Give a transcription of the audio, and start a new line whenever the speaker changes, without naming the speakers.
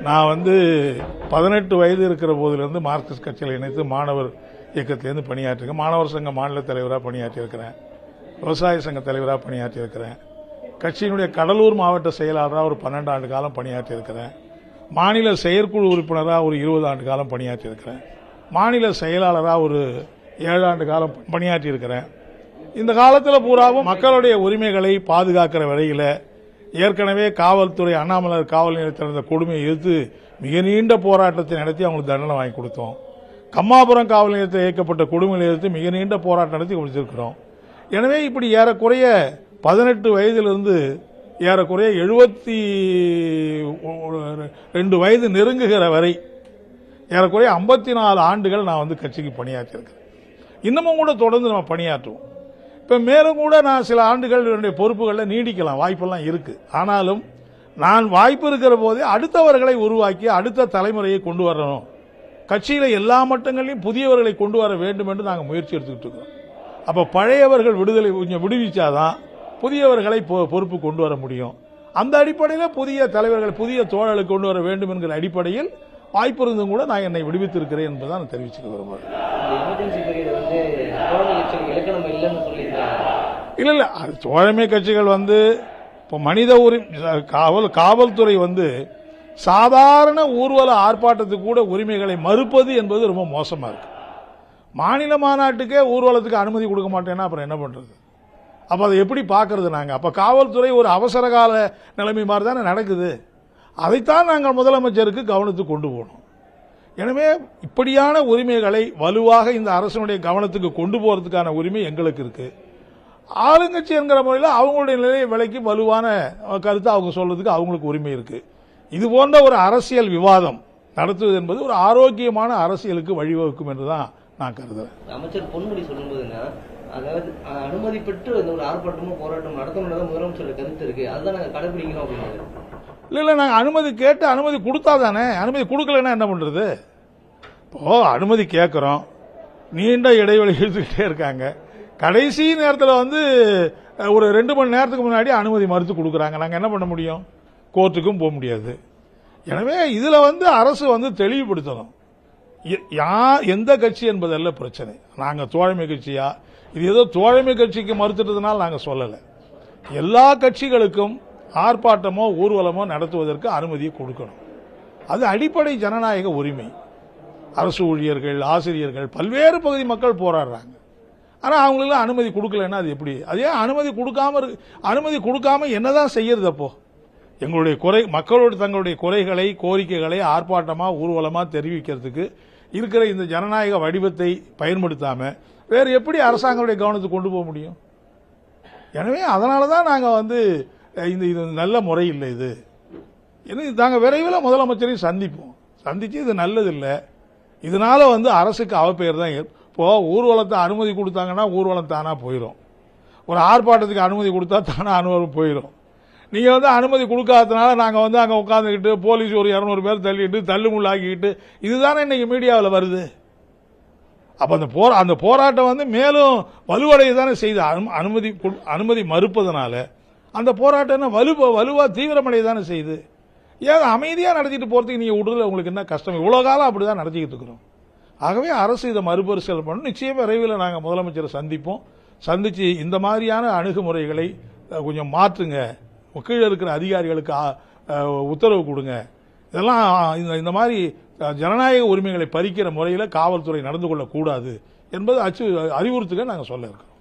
நான் 18 வயது இருக்கிற போதிலிருந்து மார்க்சிஸ்ட் கட்சியில் இணைத்து மாணவர் இயக்கத்திலேருந்து பணியாற்றிருக்கேன். மாணவர் சங்க மாநில தலைவராக பணியாற்றியிருக்கிறேன். விவசாய சங்க தலைவராக பணியாற்றியிருக்கிறேன். கட்சியினுடைய கடலூர் மாவட்ட செயலாளராக ஒரு 12 ஆண்டு காலம் பணியாற்றியிருக்கிறேன். மாநில செயற்குழு உறுப்பினராக ஒரு 20 ஆண்டு காலம் பணியாற்றியிருக்கிறேன். மாநில செயலாளராக ஒரு 7 ஆண்டு காலம் பணியாற்றியிருக்கிறேன். இந்த காலத்தில் பூராவும் மக்களுடைய உரிமைகளை பாதுகாக்கிற வரையில் ஏற்கனவே காவல்துறை அண்ணாமலை காவல் நிலையத்தில் இருந்த கொடுமையை எதிர்த்து மிக நீண்ட போராட்டத்தை நடத்தி அவங்களுக்கு தண்டனை வாங்கி கொடுத்தோம். கம்மாபுரம் காவல் நிலையத்தில் இயக்கப்பட்ட கொடுமையை எதிர்த்து மிக நீண்ட போராட்டம் நடத்தி கொடுத்திருக்கிறோம். எனவே இப்படி ஏறக்குறைய 18 வயதிலிருந்து ஏறக்குறைய 72 வயது நெருங்குகிற வரை ஏறக்குறைய 54 ஆண்டுகள் நான் கட்சிக்கு பணியாற்றியிருக்கிறேன். இன்னமும் கூட தொடர்ந்து நம்ம பணியாற்றுவோம். இப்ப மேலும் கூட நான் சில ஆண்டுகள் என்னுடைய பொறுப்புகளில் நீடிக்கலாம், வாய்ப்பெல்லாம் இருக்கு. ஆனாலும் நான் வாய்ப்பு இருக்கிற போதே அடுத்தவர்களை உருவாக்கி அடுத்த தலைமுறையை கொண்டு வரணும், கட்சியில எல்லா மட்டங்களிலும் புதியவர்களை கொண்டு வர வேண்டும் என்று நாங்கள் முயற்சி எடுத்துக்கிட்டு இருக்கோம். அப்ப பழையவர்கள் விடுதலை கொஞ்சம் விடுவிச்சாதான் புதியவர்களை பொறுப்பு கொண்டு வர முடியும். அந்த அடிப்படையில் புதிய தலைவர்கள் புதிய தோழர்களை கொண்டு வர வேண்டும் என்கிற அடிப்படையில் வாய்ப்பு இருந்தும் கூட நான் என்னை விடுவித்திருக்கிறேன் என்பதை தெரிவிச்சுக்க விரும்புகிறேன். இல்ல அது தோழமை கட்சிகள் இப்போ மனித உரிமை காவல்துறை சாதாரண ஊர்வல ஆர்ப்பாட்டத்துக்கு கூட உரிமைகளை மறுப்பது என்பது ரொம்ப மோசமா இருக்கு. மாநில மாநாட்டுக்கே ஊர்வலத்துக்கு அனுமதி கொடுக்க மாட்டேன்னா அப்புறம் என்ன பண்றது? அப்ப அதை எப்படி பாக்குறது நாங்க? அப்ப காவல்துறை ஒரு அவசர கால நிலைமை மாதிரி தானே நடக்குது. அதைத்தான் நாங்கள் முதலமைச்சருக்கு கவனத்துக்கு கொண்டு போனோம். எனவே இப்படியான உரிமைகளை வலுவாக இந்த அரசனுடைய கவனத்துக்கு கொண்டு போறதுக்கான உரிமை எங்களுக்கு இருக்கு. ஆளுங்கட்சி என்கிற முறையில் அவங்களுடைய நிலையை விலைக்கு வலுவான கருத்தை அவங்க சொல்றதுக்கு அவங்களுக்கு உரிமை இருக்கு. இது போன்ற ஒரு அரசியல் விவாதம் நடத்துவது என்பது ஒரு ஆரோக்கியமான அரசியலுக்கு வழிவகுக்கும் என்றுதான் நான் கருதுறேன்.
அமைச்சர் பொன்முடி சொல்லும்போதுன்னா, அதாவது அனுமதி பெற்று ஒரு ஆர்ப்பாட்டமோ போராட்டம் நடத்தணும் முதலமைச்சர் கருத்து இருக்கு, அதுதான் நாங்கள் கடைபிடிக்கணும் அப்படின்னு.
இல்ல நாங்க அனுமதி கேட்டு அனுமதி கொடுத்தா தானே, அனுமதி கொடுக்கலன்னா என்ன பண்றது? இப்போ அனுமதி கேட்கிறோம், நீண்ட இடைவெளி இழுத்துக்கிட்டே இருக்காங்க. கடைசி நேரத்தில் ஒரு 2 மணி நேரத்துக்கு முன்னாடி அனுமதி மறுத்து கொடுக்குறாங்க. நாங்க என்ன பண்ண முடியும்? கோர்ட்டுக்கும் போக முடியாது. எனவே இதுல அரசு தெளிவுபடுத்தணும். எந்த கட்சி என்பதல்ல பிரச்சனை. நாங்க தோழமை கட்சியா, இது ஏதோ தோழமை கட்சிக்கு மறுத்துட்டதுனால நாங்க சொல்லல. எல்லா கட்சிகளுக்கும் ஆர்ப்பாட்டமோ ஊர்வலமோ நடத்துவதற்கு அனுமதியை கொடுக்கணும். அது அடிப்படை ஜனநாயக உரிமை. அரசு ஊழியர்கள், ஆசிரியர்கள், பல்வேறு பகுதி மக்கள் போராடுறாங்க. ஆனா அவங்களுக்கு அனுமதி கொடுக்கலன்னா அது எப்படி? அதே அனுமதி கொடுக்காம என்னதான் செய்யறது? அப்போ எங்களுடைய மக்களோட தங்களுடைய குறைகளை, கோரிக்கைகளை ஆர்ப்பாட்டமா ஊர்வலமா தெரிவிக்கிறதுக்கு இருக்கிற இந்த ஜனநாயக வடிவத்தை பயன்படுத்தாம வேற எப்படி அரசாங்கத்துடைய கவனத்துக்கு கொண்டு போக முடியும்? எனவே அதனாலதான் நாங்க இது நல்ல முறை இல்லை. இது நாங்க விரைவில் முதலமைச்சரையும் சந்திச்சு இது நல்லது இல்லை, இதனால அரசுக்கு அவப்பெயர் தான். இப்போ ஊர்வலத்தை அனுமதி கொடுத்தாங்கன்னா ஊர்வலம் தானா போயிடும். ஒரு ஆர்ப்பாட்டத்துக்கு அனுமதி கொடுத்தா தானா அனுபவம் போயிடும். நீங்க அனுமதி கொடுக்காததுனால நாங்க அங்க உட்காந்துக்கிட்டு போலீஸ் ஒரு 200 பேர் தள்ளிட்டு தள்ளுமுள்ளாக்கிட்டு இதுதானே இன்னைக்கு மீடியாவில் வருது. அப்ப அந்த போராட்டம் மேலும் வலுவடைய தானே செய்து அனுமதி மறுப்பதனால அந்த போராட்டம் வலுவா தீவிரமடைய தானே செய்யுது. ஏன் அமைதியா நடத்திட்டு போறதுக்கு நீங்க விடுறதுல உங்களுக்கு என்ன கஷ்டம்? இவ்வளவு காலம் அப்படிதான் நடத்திக்கிட்டு இருக்கிறோம். ஆகவே அரசு இதை மறுபரிசீலனை பண்ணணும். நிச்சயமா விரைவில் நாங்க முதலமைச்சரை சந்திச்சு இந்த மாதிரியான அணுகுமுறைகளை கொஞ்சம் மாற்றுங்க, கீழே இருக்கிற அதிகாரிகளுக்கு உத்தரவு கொடுங்க. இதெல்லாம் இந்த மாதிரி ஜனநாயக உரிமைகளை பறிக்கிற முறையில் காவல்துறை நடந்து கொள்ளக்கூடாது என்பது அறிவுறுத்துக நாங்கள் சொல்ல இருக்கோம்.